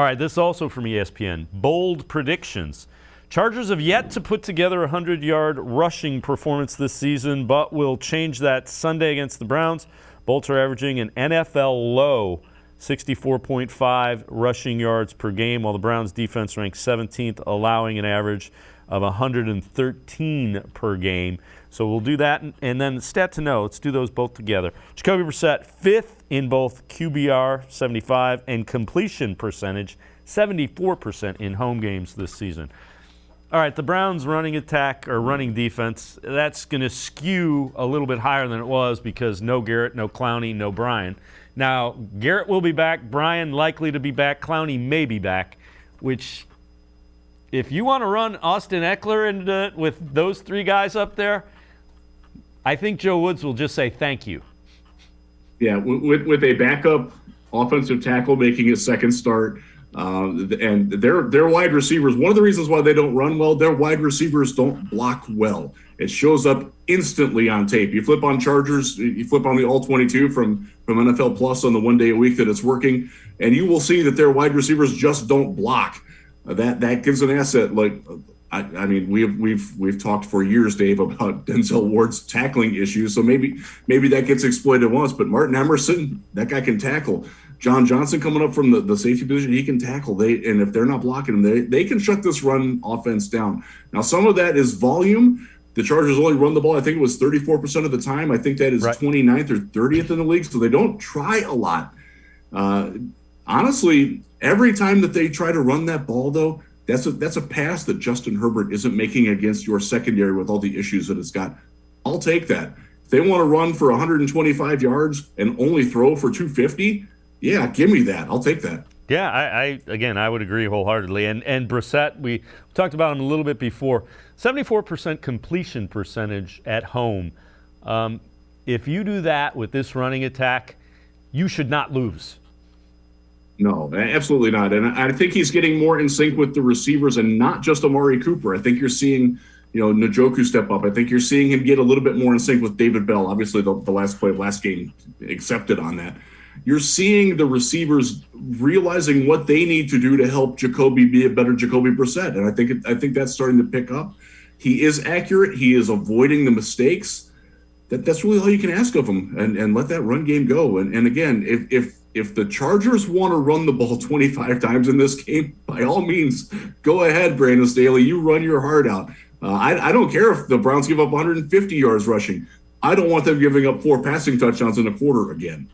All right, this also from ESPN. Bold predictions. Chargers have yet to put together a 100-yard rushing performance this season, but will change that Sunday against the Browns. Bolts are averaging an NFL low 64.5 rushing yards per game, while the Browns defense ranks 17th, allowing an average of 113 per game. So we'll do that. And then the stat to know, let's do those both together. Jacoby Brissett, 5th in both QBR, 75, and completion percentage, 74% in home games this season. All right, the Browns' running attack or running defense, that's going to skew a little bit higher than it was because no Garrett, no Clowney, no Bryan. Now, Garrett will be back. Bryan likely to be back. Clowney may be back, which if you want to run Austin Eckler with those three guys up there, I think Joe Woods will just say thank you. Yeah, with a backup offensive tackle making his second start, and their wide receivers, one of the reasons why they don't run well, their wide receivers don't block well. It shows up instantly on tape. You flip on Chargers, you flip on the All-22 from NFL Plus on the 1 day a week that it's working, and you will see that their wide receivers just don't block. That gives an asset. Like, I mean, we've talked for years, Dave, about Denzel Ward's tackling issues. So maybe that gets exploited once. But Martin Emerson, that guy can tackle. John Johnson coming up from the safety position, he can tackle. And if they're not blocking him, they can shut this run offense down. Now, some of that is volume. The Chargers only run the ball, I think it was 34% of the time. I think that is right. 29th or 30th in the league. So they don't try a lot. Honestly, every time that they try to run that ball, though, that's a pass that Justin Herbert isn't making against your secondary with all the issues that it's got. I'll take that. If they want to run for 125 yards and only throw for 250, yeah, give me that. I'll take that. Yeah, I would agree wholeheartedly. And Brissett, we talked about him a little bit before. 74% completion percentage at home. If you do that with this running attack, you should not lose. No, absolutely not. And I think he's getting more in sync with the receivers and not just Amari Cooper. I think you're seeing, Njoku step up. I think you're seeing him get a little bit more in sync with David Bell. Obviously, the last play of last game accepted on that. You're seeing the receivers realizing what they need to do to help Jacoby be a better Jacoby Brissett. And I think that's starting to pick up. He is accurate. He is avoiding the mistakes. That's really all you can ask of him, and let that run game go. And again, if the Chargers want to run the ball 25 times in this game, by all means, go ahead, Brandon Staley. You run your heart out. I don't care if the Browns give up 150 yards rushing. I don't want them giving up 4 passing touchdowns in a quarter again.